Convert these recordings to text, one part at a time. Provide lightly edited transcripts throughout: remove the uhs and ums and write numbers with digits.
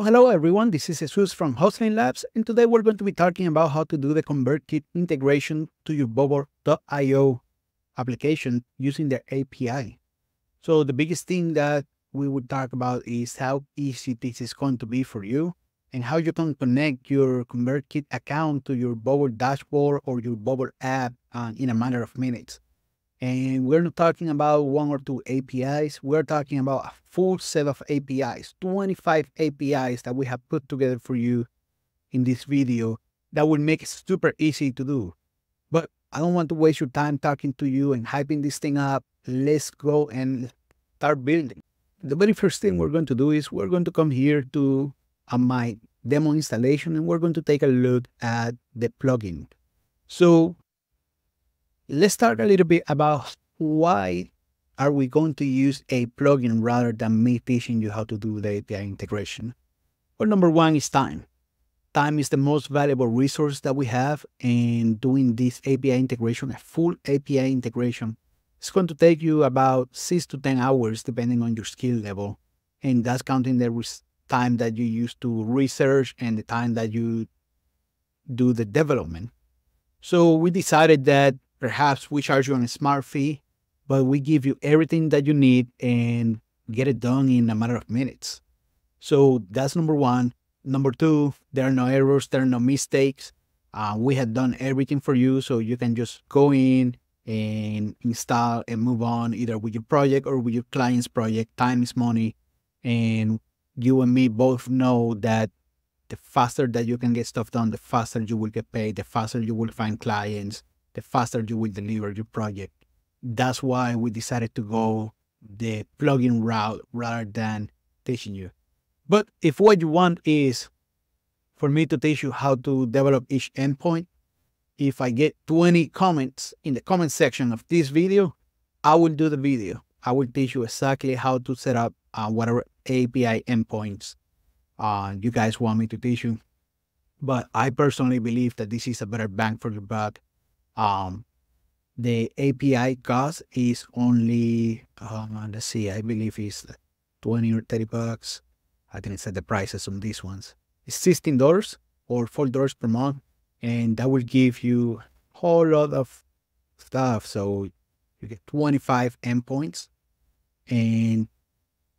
Oh, hello everyone, this is Jesus from Hosting Labs, and today we're going to be talking about how to do the ConvertKit integration to your Bubble.io application using the API. So the biggest thing that we would talk about is how easy this is going to be for you and how you can connect your ConvertKit account to your Bubble dashboard or your Bubble app in a matter of minutes. And we're not talking about one or two APIs. We're talking about a full set of APIs, 25 APIs that we have put together for you in this video that will make it super easy to do. But I don't want to waste your time talking to you and hyping this thing up. Let's go and start building. The very first thing we're going to do is we're going to come here to my demo installation and we're going to take a look at the plugin. So let's talk a little bit about why are we going to use a plugin rather than me teaching you how to do the API integration. Well, number one is time. Time is the most valuable resource that we have, and doing this API integration, a full API integration, it's going to take you about 6 to 10 hours depending on your skill level. And that's counting the time that you use to research and the time that you do the development. So we decided that perhaps we charge you on a smart fee, but we give you everything that you need and get it done in a matter of minutes. So that's number one. Number two, there are no errors, there are no mistakes. We have done everything for you, so you can just go in and install and move on either with your project or with your client's project. Time is money, and you and me both know that the faster that you can get stuff done, the faster you will get paid, the faster you will find clients, the faster you will deliver your project. That's why we decided to go the plugin route rather than teaching you. But if what you want is for me to teach you how to develop each endpoint, if I get 20 comments in the comment section of this video, I will do the video. I will teach you exactly how to set up whatever API endpoints you guys want me to teach you. But I personally believe that this is a better bang for your buck. The API cost is only, let's see, I believe it's 20 or 30 bucks. I didn't set the prices on these ones. It's $16 or $4 per month, and that will give you a whole lot of stuff. So you get 25 endpoints, and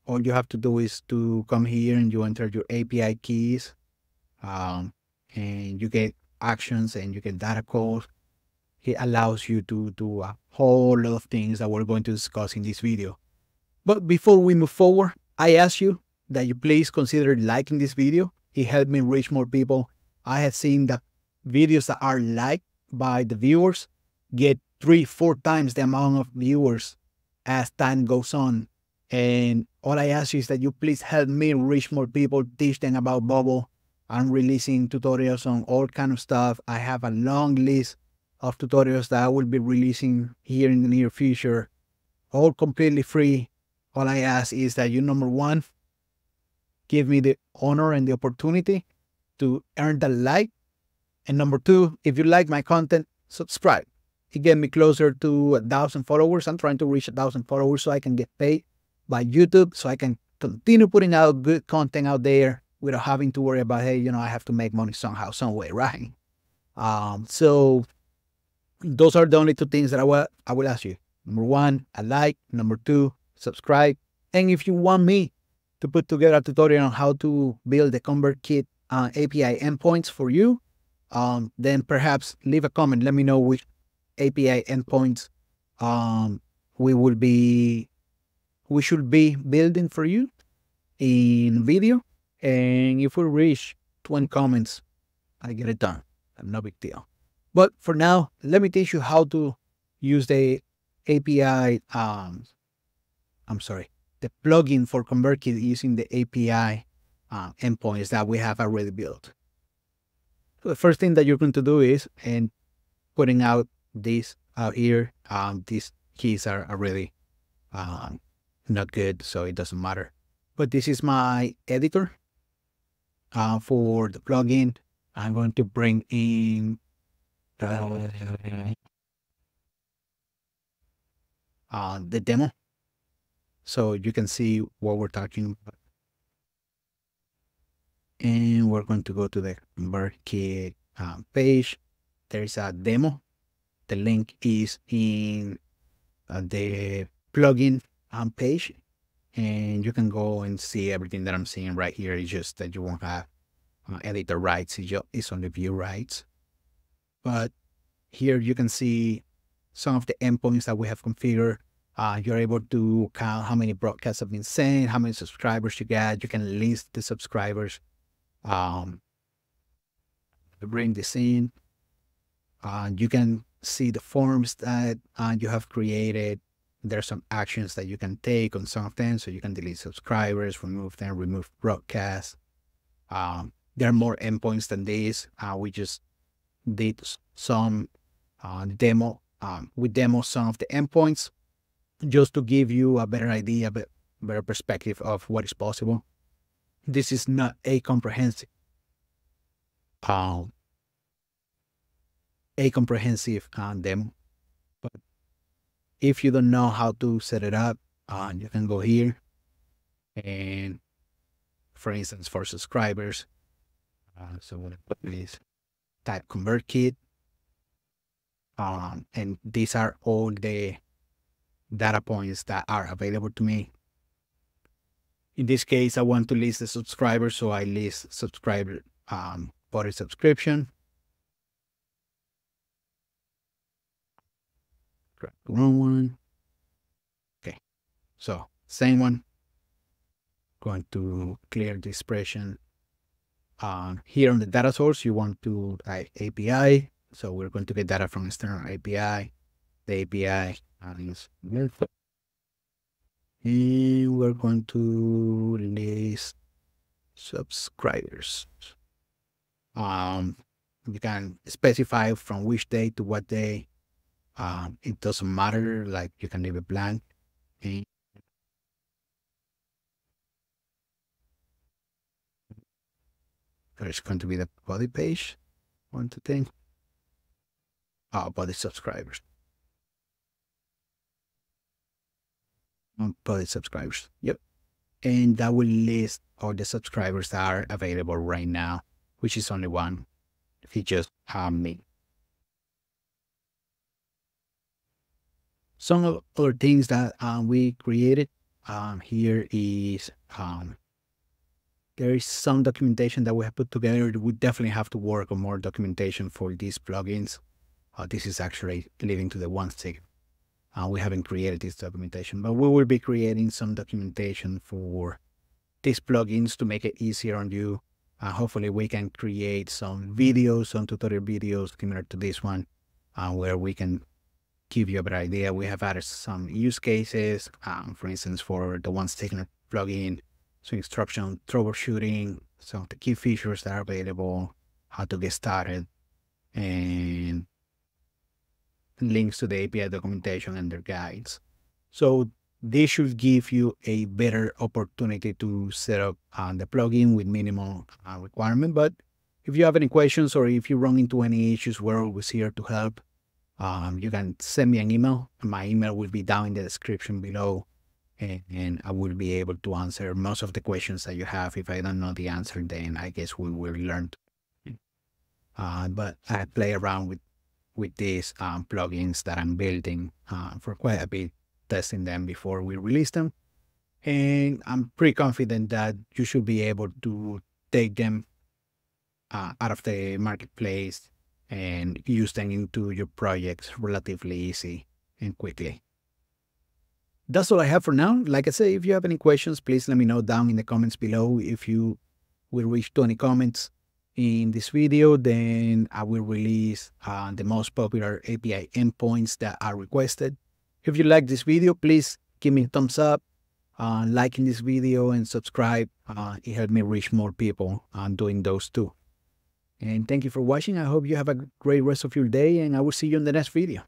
all you have to do is to come here and you enter your API keys, and you get actions and you get data calls. It allows you to do a whole lot of things that we're going to discuss in this video. But before we move forward, I ask you that you please consider liking this video. It helped me reach more people. I have seen that videos that are liked by the viewers get 3-4 times the amount of viewers as time goes on. And all I ask you is that you please help me reach more people, teach them about Bubble. I'm releasing tutorials on all kind of stuff. I have a long list of tutorials that I will be releasing here in the near future, all completely free. All I ask is that you, number one, give me the honor and the opportunity to earn the like. And number two, if you like my content, subscribe. It gets me closer to 1,000 followers. I'm trying to reach 1,000 followers so I can get paid by YouTube, so I can continue putting out good content out there without having to worry about, hey, I have to make money somehow, some way, right? So those are the only two things that I will ask you. Number one, a like. Number two, subscribe. And if you want me to put together a tutorial on how to build the ConvertKit API endpoints for you, then perhaps leave a comment. Let me know which API endpoints we should be building for you in video. And if we reach 20 comments, I get it done. No big deal. But for now, let me teach you how to use the API, the plugin for ConvertKit using the API endpoints that we have already built. So the first thing that you're going to do is, and putting out this out here, these keys are already not good, so it doesn't matter. But this is my editor for the plugin. I'm going to bring in the demo so you can see what we're talking about. and we're going to go to the ConvertKit page. There is a demo. The link is in the plugin page, and you can go and see everything that I'm seeing right here. It's just that you won't have editor rights, it's only view rights. But here you can see some of the endpoints that we have configured. You're able to count how many broadcasts have been sent, how many subscribers you got. You can list the subscribers. Bring this in. You can see the forms that you have created. There's some actions that you can take on some of them. So you can delete subscribers, remove them, remove broadcasts. There are more endpoints than this. We just did some demo. We demo some of the endpoints just to give you a better idea, a better perspective of what is possible. This is not a comprehensive demo, but if you don't know how to set it up, you can go here and, for instance, for subscribers, so what I put is type ConvertKit, and these are all the data points that are available to me. In this case, I want to list the subscribers, so I list subscriber body subscription. Grab the wrong one. Okay, so same one. Going to clear the expression. Here on the data source, you want to type API. So we're going to get data from external API. The API is and we're going to list subscribers. You can specify from which day to what day. It doesn't matter, like you can leave it blank. And there's going to be the body page. One to think. Body subscribers. Body subscribers. Yep. And that will list all the subscribers that are available right now, which is only one. If you just me. Some other things that we created here is there is some documentation that we have put together. We definitely have to work on more documentation for these plugins. This is actually leading to the one stick. We haven't created this documentation, but we will be creating some documentation for these plugins to make it easier on you. Hopefully we can create some videos, some tutorial videos similar to this one, where we can give you a better idea. We have added some use cases, for instance, for the one stick plugin, so instruction, troubleshooting, some of the key features that are available, how to get started, and links to the API documentation and their guides. So this should give you a better opportunity to set up the plugin with minimal requirement. But if you have any questions or if you run into any issues, we're always here to help. You can send me an email. My email will be down in the description below, and I will be able to answer most of the questions that you have. If I don't know the answer, then I guess we will learn. But I play around with these plugins that I'm building for quite a bit, testing them before we release them. And I'm pretty confident that you should be able to take them out of the marketplace and use them into your projects relatively easy and quickly. That's all I have for now. Like I say, if you have any questions, please let me know down in the comments below. If you will reach 20 comments in this video, then I will release the most popular API endpoints that are requested. If you like this video, please give me a thumbs up, liking this video, and subscribe. It helps me reach more people doing those too. And thank you for watching. I hope you have a great rest of your day, and I will see you in the next video.